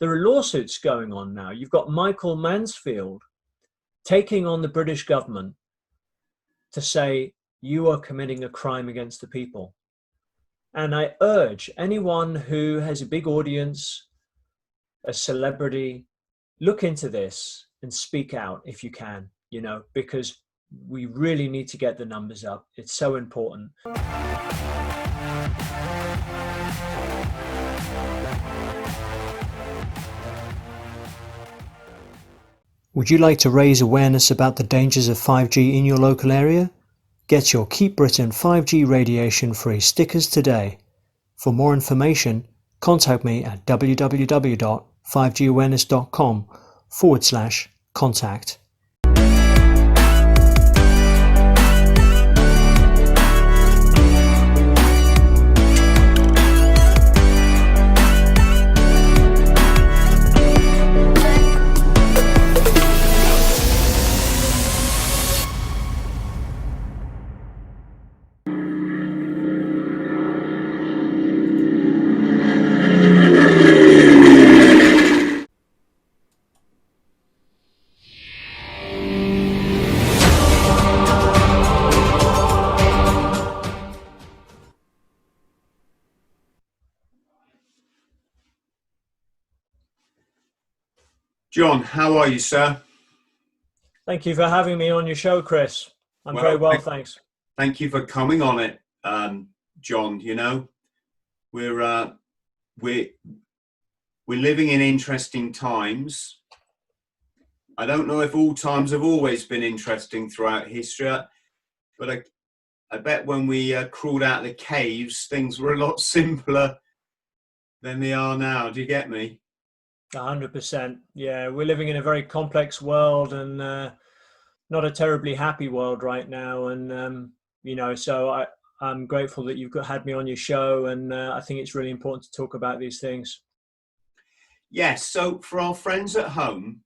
there are lawsuits going on now. You've got Michael Mansfield taking on the British government to say, you are committing a crime against the people. And I urge anyone who has a big audience, a celebrity, look into this and speak out if you can, because we really need to get the numbers up. It's so important. Would you like to raise awareness about the dangers of 5G in your local area? Get your Keep Britain 5G radiation free stickers today. For more information, contact me at www.5gawareness.com/contact. John, how are you, sir? Thank you for having me on your show, Chris. I'm very well, thanks. Thank you for coming on it, John. We're living in interesting times. I don't know if all times have always been interesting throughout history, but I bet when we crawled out of the caves, things were a lot simpler than they are now. Do you get me? 100%. Yeah, we're living in a very complex world and not a terribly happy world right now. And, so I'm grateful that you've had me on your show. And I think it's really important to talk about these things. Yes. So for our friends at home,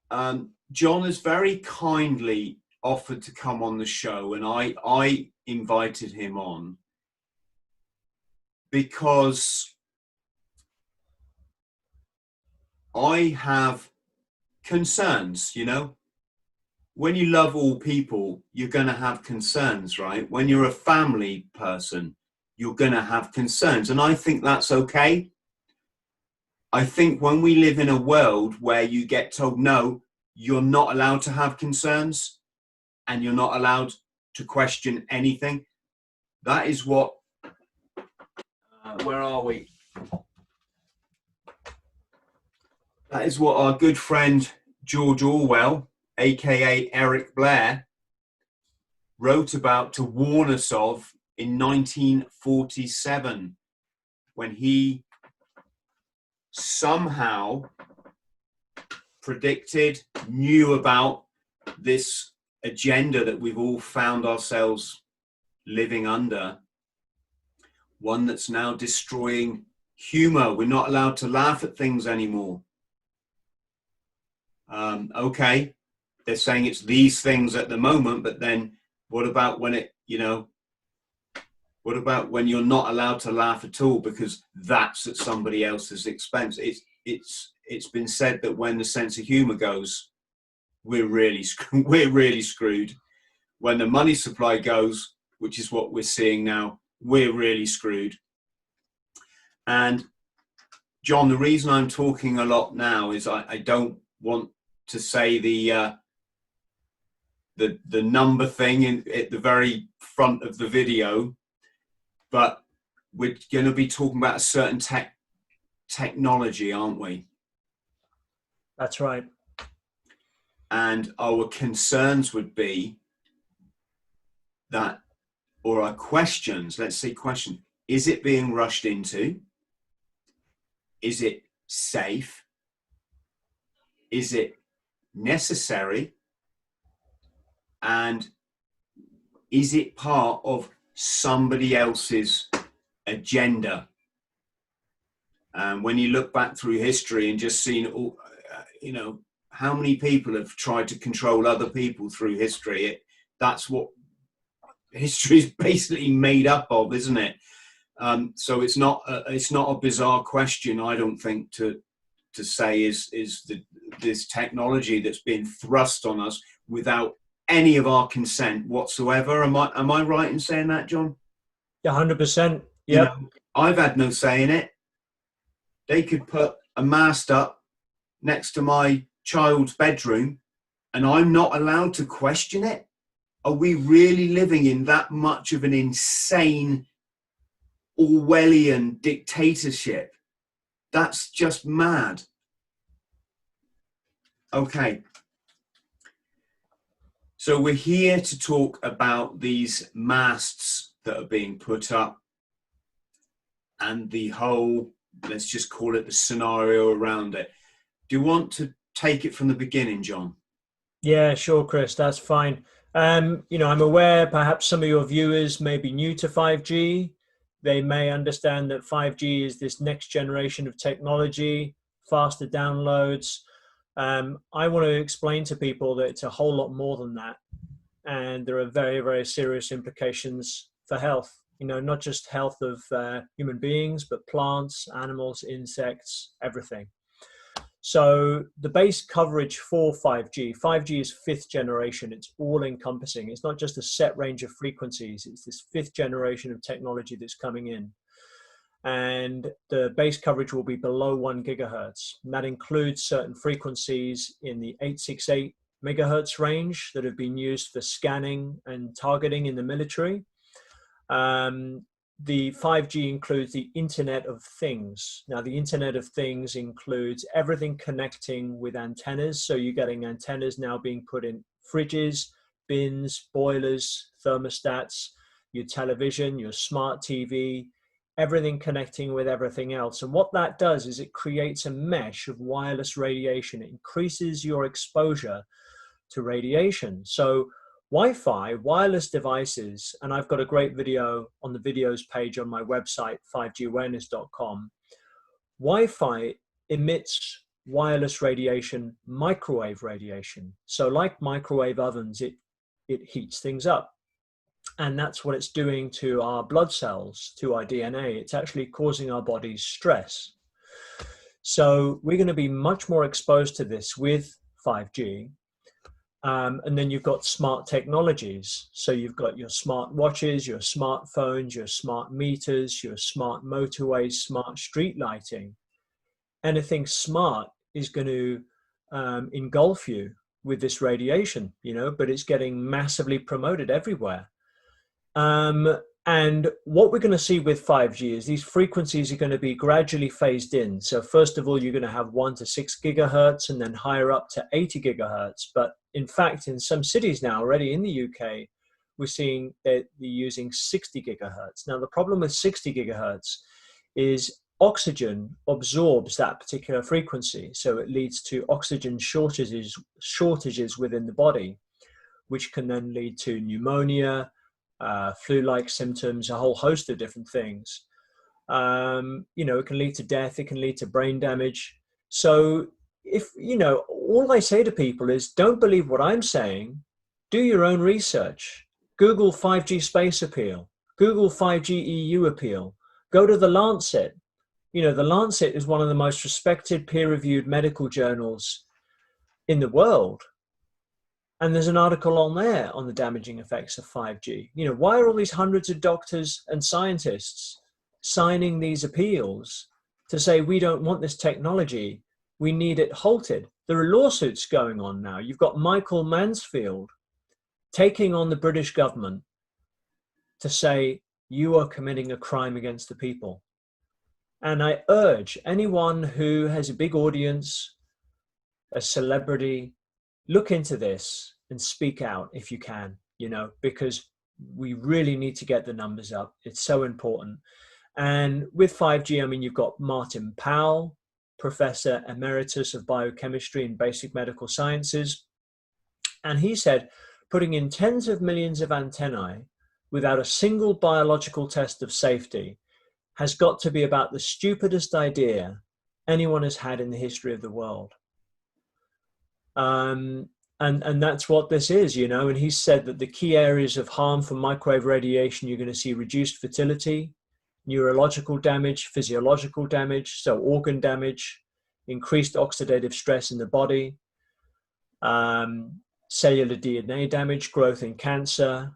John has very kindly offered to come on the show. And I invited him on because I have concerns, When you love all people, you're going to have concerns, right? When you're a family person, you're going to have concerns. And I think that's okay. I think when we live in a world where you get told, no, you're not allowed to have concerns and you're not allowed to question anything, that is what, where are we? That is what our good friend George Orwell, aka Eric Blair, wrote about to warn us of in 1947, when he somehow knew about this agenda that we've all found ourselves living under, one that's now destroying humor. We're not allowed to laugh at things anymore. Okay, they're saying it's these things at the moment, but then what about when what about when you're not allowed to laugh at all because that's at somebody else's expense? It's been said that when the sense of humor goes, we're really screwed. When the money supply goes, which is what we're seeing now, we're really screwed. And John, the reason I'm talking a lot now is I don't want to say the number thing at the very front of the video, but we're going to be talking about a certain technology, aren't we? That's right. And our concerns would be that, or our questions, let's say question, is it being rushed into? Is it safe? Is it necessary? And is it part of somebody else's agenda? When you look back through history and just seen all, how many people have tried to control other people through history? That's what history is basically made up of, isn't it? So it's not a bizarre question, I don't think, to to say is this technology that's been thrust on us without any of our consent whatsoever. Am I right in saying that, John? Yeah, 100%. You Yep. know, I've had no say in it. They could put a mast up next to my child's bedroom and I'm not allowed to question it. Are we really living in that much of an insane Orwellian dictatorship? That's just mad. Okay. So we're here to talk about these masts that are being put up and the whole, let's just call it the scenario around it. Do you want to take it from the beginning, John? Yeah, sure, Chris, that's fine. I'm aware perhaps some of your viewers may be new to 5G. They may understand that 5G is this next generation of technology, faster downloads. I want to explain to people that it's a whole lot more than that. And there are very, very serious implications for health, not just health of human beings, but plants, animals, insects, everything. So the base coverage for 5G is fifth generation. It's all encompassing. It's not just a set range of frequencies. It's this fifth generation of technology that's coming in. And the base coverage will be below 1 gigahertz. And that includes certain frequencies in the 868 megahertz range that have been used for scanning and targeting in the military. The 5G includes the Internet of Things. Now, the Internet of Things includes everything connecting with antennas. So you're getting antennas now being put in fridges, bins, boilers, thermostats, your television, your smart TV, everything connecting with everything else. And what that does is it creates a mesh of wireless radiation. It increases your exposure to radiation. So Wi-Fi, wireless devices, and I've got a great video on the videos page on my website, 5gawareness.com. Wi-Fi emits wireless radiation, microwave radiation. So like microwave ovens, it heats things up. And that's what it's doing to our blood cells, to our DNA. It's actually causing our bodies stress. So we're going to be much more exposed to this with 5G. And then you've got smart technologies. So you've got your smart watches, your smartphones, your smart meters, your smart motorways, smart street lighting. Anything smart is going to engulf you with this radiation, but it's getting massively promoted everywhere. And what we're going to see with 5G is these frequencies are going to be gradually phased in. So first of all, you're going to have 1 to 6 gigahertz and then higher up to 80 gigahertz. But in fact, in some cities now already in the UK, we're seeing that they're using 60 gigahertz. Now, the problem with 60 gigahertz is oxygen absorbs that particular frequency. So it leads to oxygen shortages within the body, which can then lead to pneumonia, flu-like symptoms, a whole host of different things. It can lead to death, it can lead to brain damage. So if, all I say to people is don't believe what I'm saying, do your own research. Google 5G space appeal, Google 5G EU appeal, go to The Lancet. The Lancet is one of the most respected peer-reviewed medical journals in the world. And there's an article on there on the damaging effects of 5G. Why are all these hundreds of doctors and scientists signing these appeals to say we don't want this technology, we need it halted? There are lawsuits going on now. You've got Michael Mansfield taking on the British government to say you are committing a crime against the people. And I urge anyone who has a big audience, a celebrity, look into this and speak out if you can, because we really need to get the numbers up. It's so important. And with 5G, you've got Martin Powell, Professor Emeritus of Biochemistry and Basic Medical Sciences. And he said, putting in tens of millions of antennae without a single biological test of safety has got to be about the stupidest idea anyone has had in the history of the world. And that's what this is, and he said that the key areas of harm from microwave radiation, you're going to see reduced fertility, neurological damage, physiological damage, so organ damage, increased oxidative stress in the body, cellular DNA damage, growth in cancer,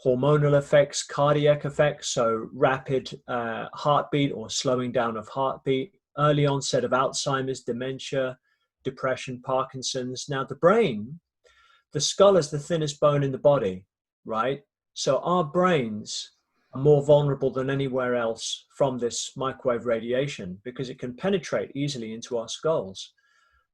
hormonal effects, cardiac effects, so rapid heartbeat or slowing down of heartbeat, early onset of Alzheimer's, dementia, depression, Parkinson's. Now, the brain, the skull is the thinnest bone in the body, right? So our brains are more vulnerable than anywhere else from this microwave radiation because it can penetrate easily into our skulls.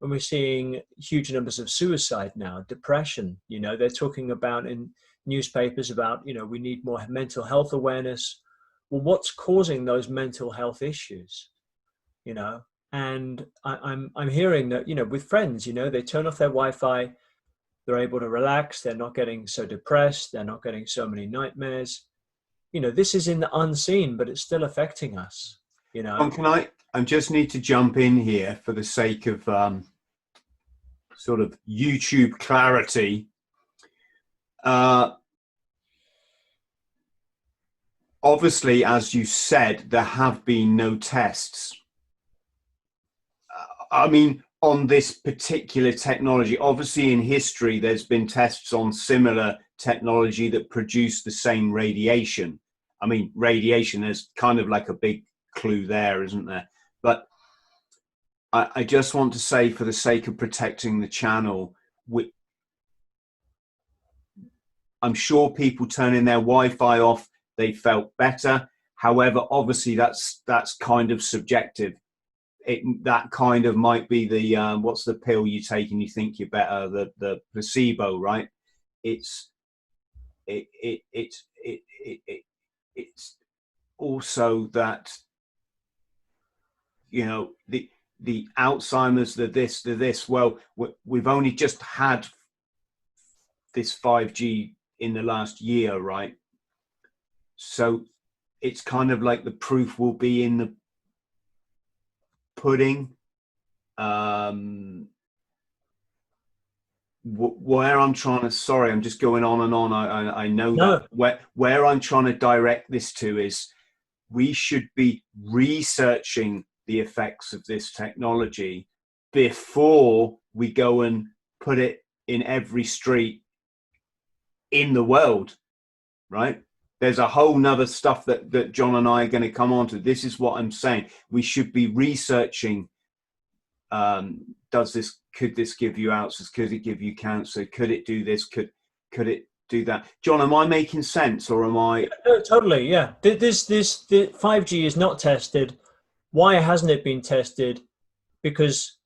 And we're seeing huge numbers of suicide now, depression. They're talking about in newspapers about, we need more mental health awareness. Well, what's causing those mental health issues? And I'm hearing that, with friends, they turn off their Wi-Fi, they're able to relax, they're not getting so depressed, they're not getting so many nightmares. This is in the unseen, but it's still affecting us, I just need to jump in here for the sake of sort of YouTube clarity. Obviously, as you said, there have been no tests. I mean, on this particular technology, obviously in history, there's been tests on similar technology that produce the same radiation. I mean, radiation, there's kind of like a big clue there, isn't there? But I just want to say, for the sake of protecting the channel, I'm sure people turning their Wi-Fi off, they felt better. However, obviously that's kind of subjective. That kind of might be the what's the pill you take and you think you're better, the placebo, right? It's also that, the Alzheimer's, the this. Well, we've only just had this 5G in the last year, right? So it's kind of like the proof will be in the pudding. Where I'm trying to, sorry, I'm just going on and on. I know No. that where I'm trying to direct this to is we should be researching the effects of this technology before we go and put it in every street in the world, right? There's a whole nother stuff that John and I are going to come on to. This is what I'm saying. We should be researching, could this give you Alzheimer's? Could it give you cancer? Could it do this? Could it do that? John, am I making sense, or am I? No, totally, yeah. The 5G is not tested. Why hasn't it been tested? Because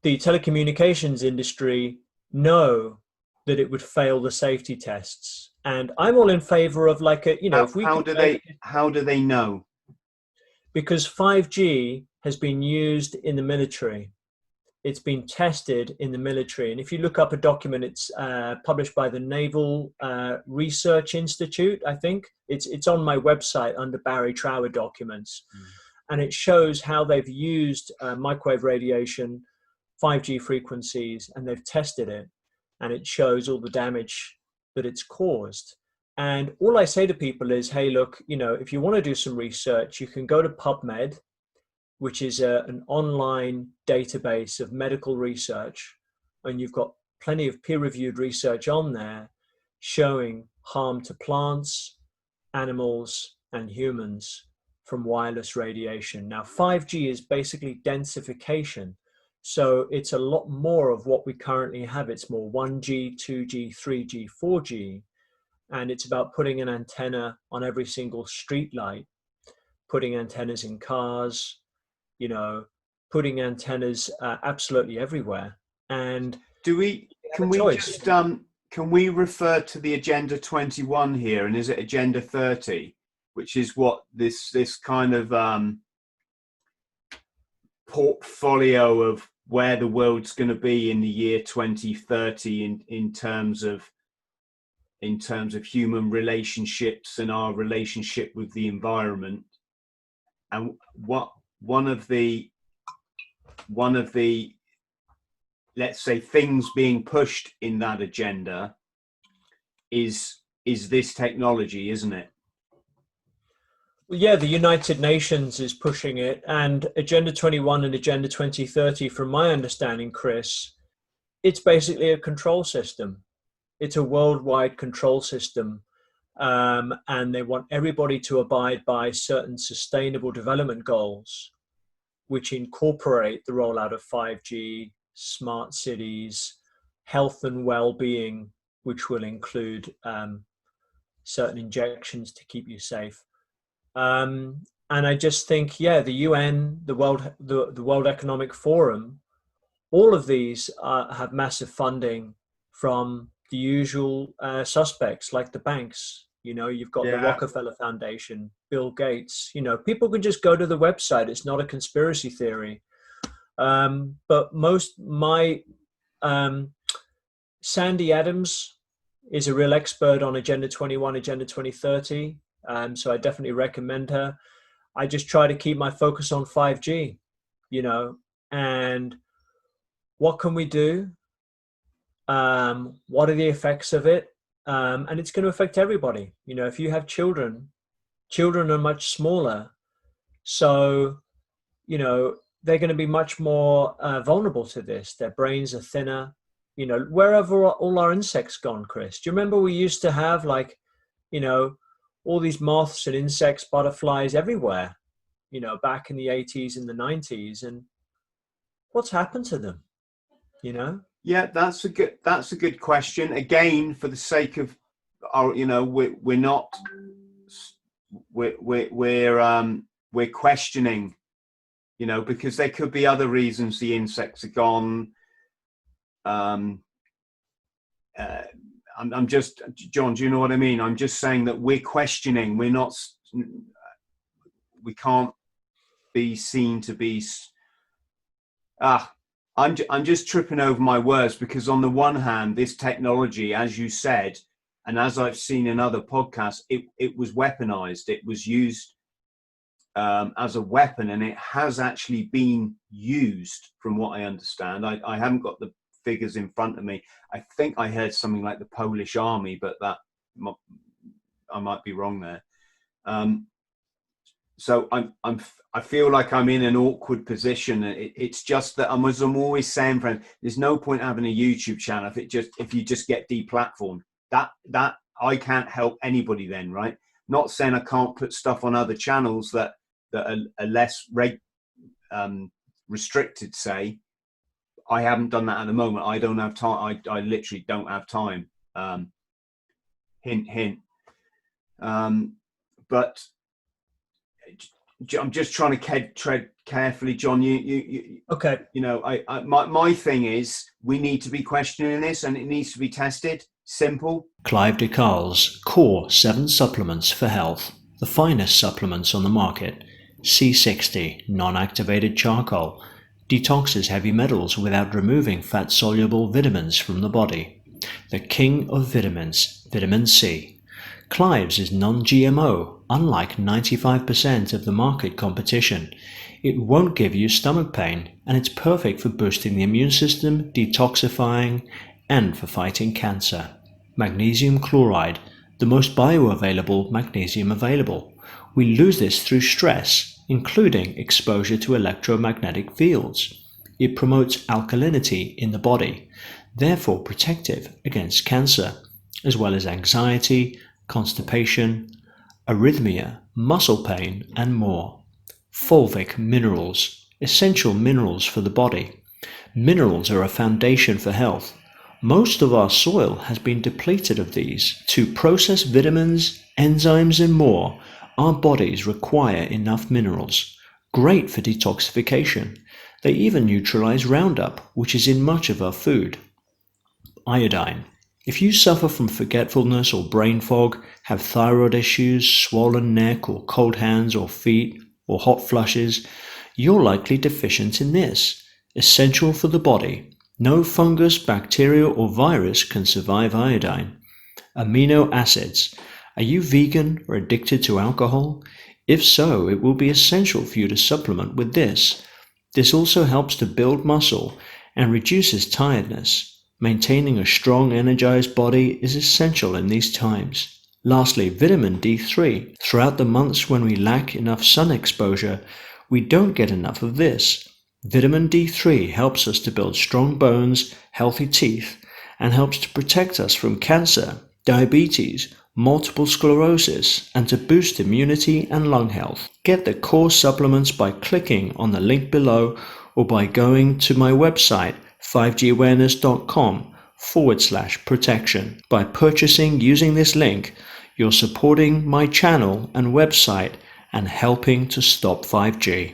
the telecommunications industry know that it would fail the safety tests. And I'm all in favor of How do they know? Because 5G has been used in the military. It's been tested in the military. And if you look up a document, it's published by the Naval Research Institute, I think. It's on my website under Barry Trower documents. And it shows how they've used microwave radiation, 5G frequencies, and they've tested it. And it shows all the damage that it's caused. And all I say to people is, hey, look, if you want to do some research, you can go to PubMed, which is an online database of medical research. And you've got plenty of peer-reviewed research on there showing harm to plants, animals, and humans from wireless radiation. Now, 5G is basically densification. So it's a lot more of what we currently have. It's more 1G, 2G, 3G, 4G. And it's about putting an antenna on every single street light, putting antennas in cars, putting antennas absolutely everywhere. And can we refer to the Agenda 21 here, and is it Agenda 30, which is what this kind of portfolio of where the world's going to be in the year 2030 in terms of human relationships and our relationship with the environment. And one of the let's say things being pushed in that agenda is this technology, isn't it? Yeah, the United Nations is pushing it, and Agenda 21 and Agenda 2030, from my understanding, Chris, it's basically a control system. It's a worldwide control system, and they want everybody to abide by certain sustainable development goals, which incorporate the rollout of 5G, smart cities, health and well-being, which will include certain injections to keep you safe. And I just think, yeah, the UN, the World Economic Forum, all of these have massive funding from the usual suspects, like the banks. You've got the Yeah. Rockefeller Foundation, Bill Gates. People can just go to the website. It's not a conspiracy theory. But um, Sandy Adams is a real expert on Agenda 21, Agenda 2030. So I definitely recommend her. I just try to keep my focus on 5G, and what can we do? What are the effects of it? And it's going to affect everybody. If you have children are much smaller. So, they're going to be much more vulnerable to this. Their brains are thinner. Wherever all our insects gone, Chris? Do you remember we used to have all these moths and insects, butterflies everywhere, back in the 80s and the 90s? And what's happened to them, Yeah, that's a good question. Again, for the sake of our, we're not, we're questioning, because there could be other reasons the insects are gone. I'm just, John, do you know what I mean? I'm just saying that we're questioning. We can't be seen to be. I'm just tripping over my words, because on the one hand, this technology, as you said, and as I've seen in other podcasts, it was weaponized. It was used as a weapon, and it has actually been used, from what I understand. I haven't got the figures in front of me. I think I heard something like the Polish army, but that I might be wrong there. So I feel like I'm in an awkward position. It's just that, as I'm always saying, friend, there's no point having a YouTube channel if you just get deplatformed. That I can't help anybody then, right? Not saying I can't put stuff on other channels that are less restricted, say. I haven't done that at the moment. I don't have time. I literally don't have time. Hint, hint. But I'm just trying to tread carefully, John. You okay. My thing is, we need to be questioning this, and it needs to be tested. Simple. Clive de Carle's Core 7 Supplements for Health, the finest supplements on the market. C60 non-activated charcoal detoxes heavy metals without removing fat-soluble vitamins from the body. The king of vitamins, vitamin C. Clive's is non-GMO, unlike 95% of the market competition. It won't give you stomach pain, and it's perfect for boosting the immune system, detoxifying, and for fighting cancer. Magnesium chloride, the most bioavailable magnesium available. We lose this through stress, including exposure to electromagnetic fields. It promotes alkalinity in the body, therefore protective against cancer, as well as anxiety, constipation, arrhythmia, muscle pain, and more. Fulvic minerals, essential minerals for the body. Minerals are a foundation for health. Most of our soil has been depleted of these. To process vitamins, enzymes, and more, our bodies require enough minerals. Great for detoxification. They even neutralize Roundup, which is in much of our food. Iodine. If you suffer from forgetfulness or brain fog, have thyroid issues, swollen neck or cold hands or feet, or hot flushes, you're likely deficient in this. Essential for the body. No fungus, bacteria, or virus can survive iodine. Amino acids. Are you vegan or addicted to alcohol? If so, it will be essential for you to supplement with this. This also helps to build muscle and reduces tiredness. Maintaining a strong, energized body is essential in these times. Lastly, vitamin D3. Throughout the months when we lack enough sun exposure, we don't get enough of this. Vitamin D3 helps us to build strong bones, healthy teeth, and helps to protect us from cancer, diabetes, multiple sclerosis, and to boost immunity and lung health. Get the core supplements by clicking on the link below or by going to my website 5gawareness.com/protection. By purchasing using this link, you're supporting my channel and website and helping to stop 5G.